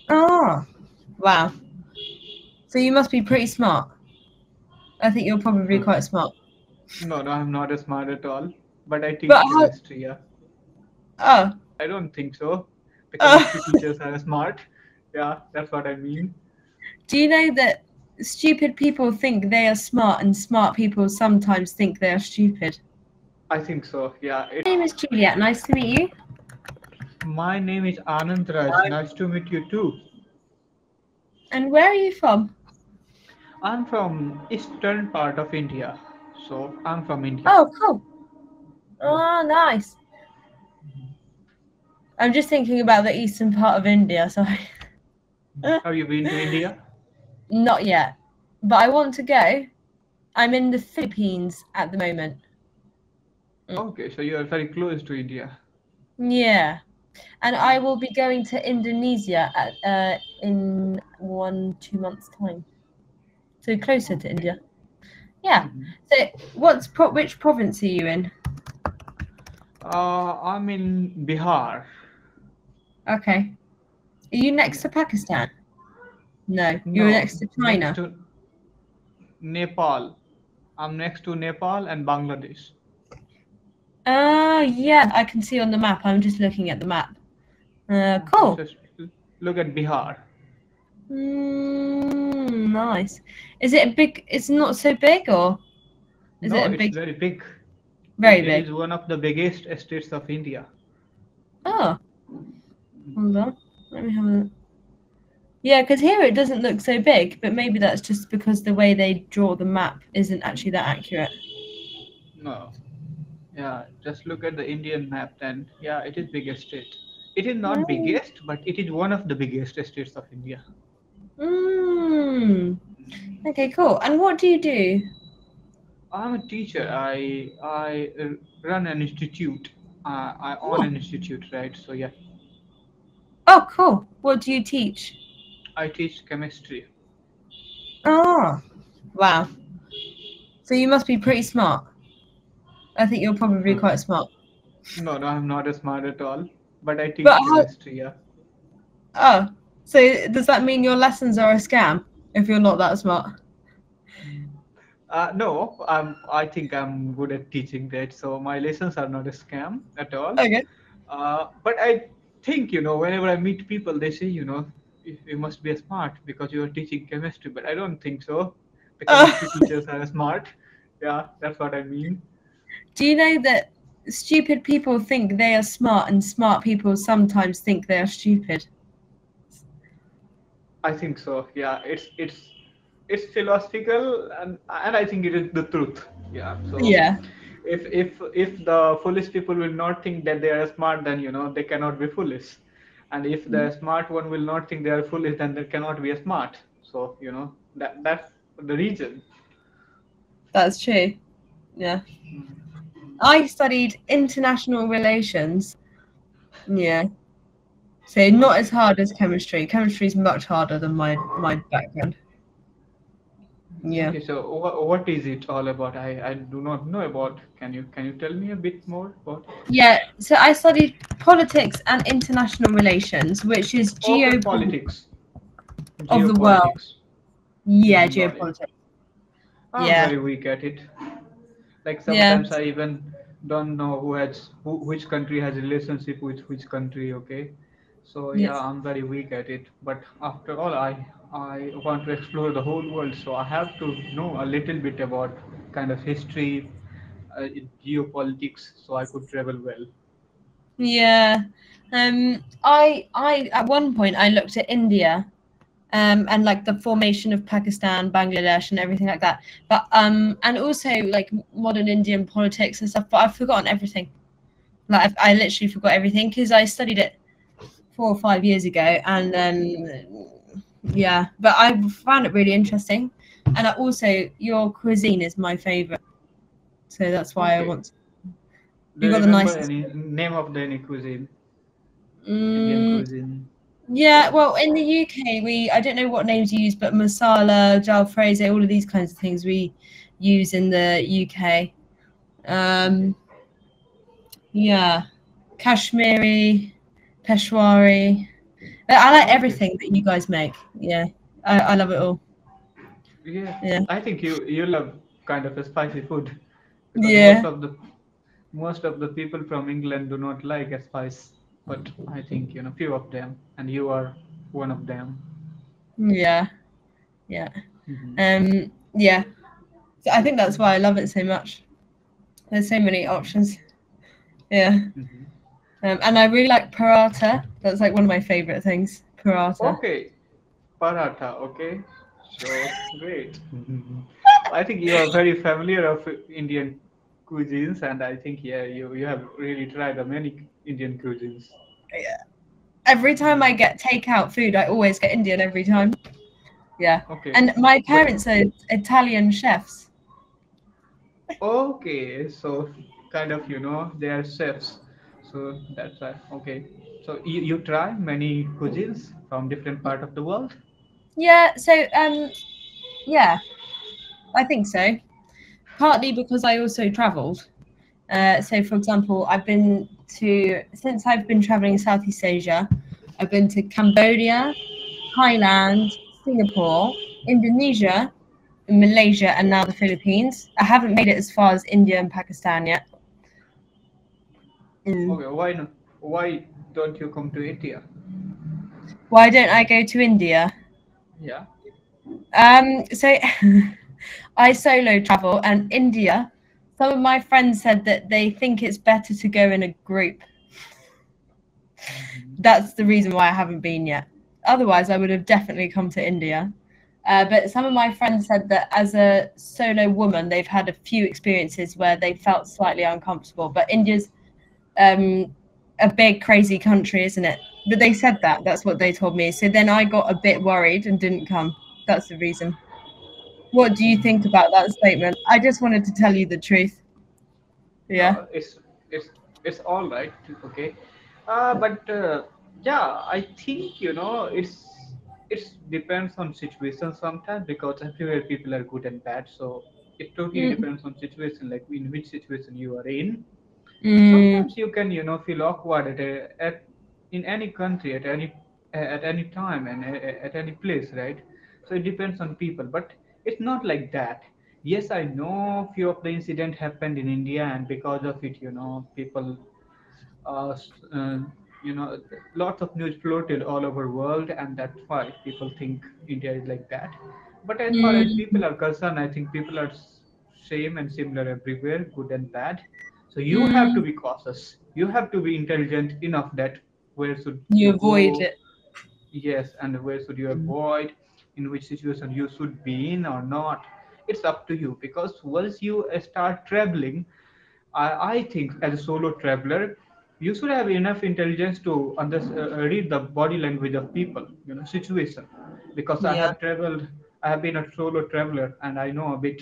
Oh, wow. So you must be pretty smart. I think you're probably No, quite smart. no, I'm not as smart at all. But I But teach how? chemistry. Yeah, Oh, I don't think so. The chemistry oh. teachers are smart. Yeah, that's what I mean. Do you know that stupid people think they are smart, and smart people sometimes think they are stupid? I think so. Yeah, My name is Juliet. Nice to meet you. my name is Anand Raj. Nice to meet you too. And where are you from? I'm from eastern part of India, so I'm from India. Oh, cool. Oh, nice. I'm just thinking about the eastern part of India. Sorry. Have you been to India? Not yet, but I want to go. I'm in the Philippines at the moment. Okay, so you are very close to India. Yeah, and I will be going to Indonesia in 2 months' time. So closer to Okay. India. Yeah. Mhm. So which province are you in? I'm in Bihar. Okay. Are you next Yeah. to Pakistan? No, you're No, next to next China. to Nepal. I'm next to Nepal and Bangladesh. Yeah, I can see on the map. I'm just looking at the map. Okay, Cool. so look at Bihar. Nice. Is it a big? It's not so big, or is No, it a it's big? very big. Very It big. is one of the biggest states of India. Oh, hold on. Let me have a look. Yeah, because here it doesn't look so big, but maybe that's just because the way they draw the map isn't actually that accurate. No, yeah, just look at the Indian map, then yeah, it is biggest state. It is not biggest, but it is one of the biggest states of India. Mm. Okay, cool. And what do you do? I'm a teacher. I run an institute. I own Oh, an institute, right? So yeah, oh, cool. What do you teach? I teach chemistry. Oh, wow. So you must be pretty smart. I think you're probably No, quite smart. no, I'm not as smart at all. But I But teach how? chemistry. Yeah. Oh, so does that mean your lessons are a scam if you're not that smart? No, I think I'm good at teaching that. So my lessons are not a scam at all. Okay. But I think, whenever I meet people, they say, you must be smart because you are teaching chemistry. But I don't think so. The Uh, chemistry teachers are smart. Yeah, that's what I mean. do you know that stupid people think they are smart, and smart people sometimes think they are stupid? I think so. Yeah, it's philosophical, and I think it is the truth. Yeah. So Yeah. if the foolish people will not think that they are smart, then they cannot be foolish, and if the smart one will not think they are foolish, then they cannot be smart. So that's the reason. That's true. Yeah. Mm. I studied international relations. Yeah. So not as Okay. hard as chemistry. Chemistry is much harder than my background. Yeah. Okay. So what is it all about? I do not know about. Can you tell me a bit more about it? Yeah. So I studied politics and international relations, which is Okay, geopolitics politics, of the world. geopolitics. Yeah, Got it. geopolitics. I'm Yeah. very weak at it. Like Yeah. sometimes I even don't know which country has relationship with which country. Okay, so yeah, Yes. I'm very weak at it. But after all, I want to explore the whole world, so I have to know a little bit about kind of history, geopolitics, so I could travel well. Yeah. I at one point I looked at India, and like the formation of Pakistan, Bangladesh, and everything like that. But and also like modern Indian politics and stuff. But I've forgotten everything. Like I literally forgot everything because I studied it 4 or 5 years ago, and then yeah. But I found it really interesting, and also your cuisine is my favorite, so that's why I Okay, want. do You you got the remember nicest. any name of the any cuisine? Indian Mm, cuisine. yeah, well, in the UK, I don't know what names you use, but masala, jalfrezi, all of these kinds of things we use in the UK. Okay. Um, yeah, Kashmiri, Peshwari. I like Okay. everything that you guys make. Yeah, I love it all. Yeah, Yeah, I think you love kind of a spicy food because yeah, most of the people from England do not like a spice, but I think few of them, and you are one of them. yeah, yeah. Hmm. Yeah. So I think that's why I love it so much. There's so many options. Yeah. Hmm. And I really like paratha. That's like one of my favorite things. Paratha. Okay, paratha. Okay, so great. Mhm. I think you are very familiar of Indian cuisines, and I think yeah, you have really tried the many Indian cuisines. Yeah. Every time I Hmm. get takeout food, I always get Indian every time. Yeah. Okay, And my but parents are Italian chefs. okay, so kind of, they are chefs. So that's why. Okay. So you try many cuisines from different part of the world? Yeah. So yeah, I think so. Partly because I also travelled. So, for example, since I've been traveling Southeast Asia, I've been to Cambodia, Thailand, Singapore, Indonesia, Malaysia, and now the Philippines. I haven't made it as far as India and Pakistan yet. Mm. Okay, why not? Why don't you come to India? Why don't I go to India? Yeah. So I solo travel, and India. Some of my friends said that they think it's better to go in a group. Mhm. That's the reason why I haven't been yet. Otherwise, I would have definitely come to India. But some of my friends said that as a solo woman, they've had a few experiences where they felt slightly uncomfortable. But India's um, a big, crazy country, isn't it? But they said that. That's what they told me. So then I got a bit worried and didn't come. That's the reason. What do you think about that statement? I just wanted to tell you the truth. Yeah. No, it's it's all right. Okay, but yeah, I think it's depends on situation sometimes because everywhere people are good and bad. So it totally Mm. depends on situation, like in which situation you are in. Mm. Sometimes you can feel awkward at in any country at any time and at any place, right? So it depends on people, but it's not like that. Yes, I know few of the incident happened in India, and because of it, people uh, s- uh, lots of news floated all over world, and that's why people think India is like that. But as far as Mm. people are concerned, I think people are same and similar everywhere, good and bad. So you have to Mm. be cautious. You have to be intelligent enough that where should You you avoid go, it. yes, and where should you avoid, in which situation you should be in or not. It's up to you because once you start traveling, I think as a solo traveler, you should have enough intelligence to read the body language of people, situation. Because Yeah. I have been a solo traveler, and I know a bit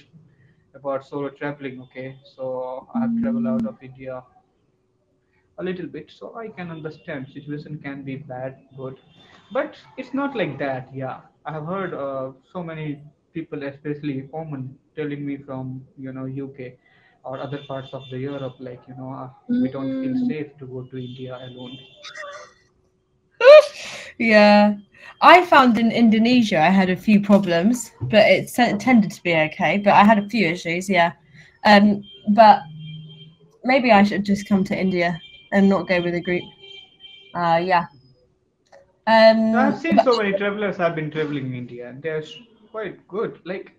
about solo traveling. Okay, so I have traveled out Mm. of India a little bit, so I can understand situation can be bad, good, but it's not like that. Yeah, I have heard so many people, especially women, telling me from UK or other parts of the Europe, like we don't feel Mm. safe to go to India alone. Yeah. I found in Indonesia I had a few problems, but tended to be okay. But I had a few issues, yeah. But maybe I should just come to India and not go with a group. Yeah. I've seen But so many travelers have been traveling in India, and they're quite good. Like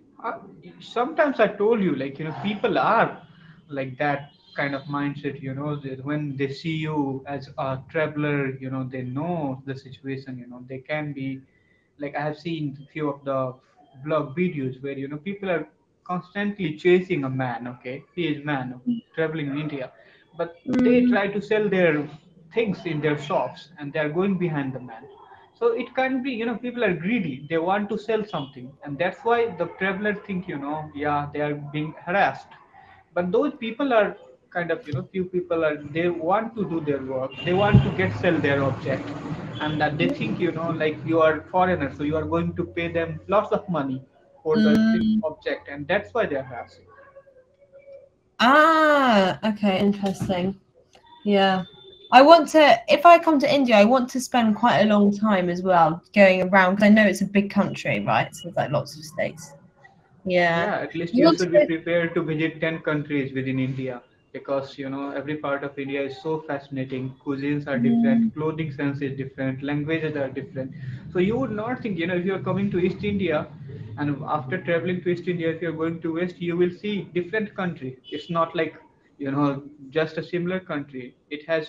sometimes I told you, like people are like that kind of mindset. That when they see you as a traveler, they know the situation. They can be like I have seen few of the blog videos where people are constantly chasing a man. Okay, he is man traveling in India, but they mm, try to sell their things in their shops, and they are going behind the man. So it can be people are greedy, they want to sell something, and that's why the traveler think yeah, they are being harassed. But those people are kind of few people are, they want to do their work, they want to get sell their object, and that they think like you are foreigner, so you are going to pay them lots of money for the mm. object, and that's why they are harassing. Ah, okay, interesting. Yeah. I want to, if I come to India, I want to spend quite a long time as well going around because I know it's a big country, right? So there's like lots of states. Yeah. Yeah, at least I you want to should be go. prepared to visit 10 countries within India, because every part of India is so fascinating. Cuisines are different, Mm, clothing sense is different, languages are different. So you would not think, if you're coming to East India, and after traveling to East India, if you're going to West, you will see different country. It's not like, just a similar country. It has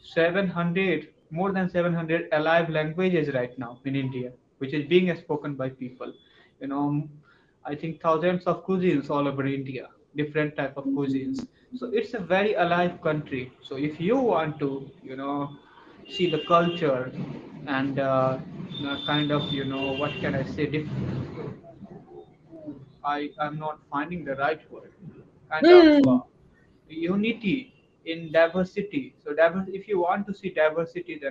700, more than 700 alive languages right now in India, which is being spoken by people. You know, I think thousands of cuisines all over India, different type of cuisines. So it's a very alive country. So if you want to, see the culture and kind of, what can I say? I'm not finding the right word. Kind of mm. unity in diversity. So if you want to see diversity, then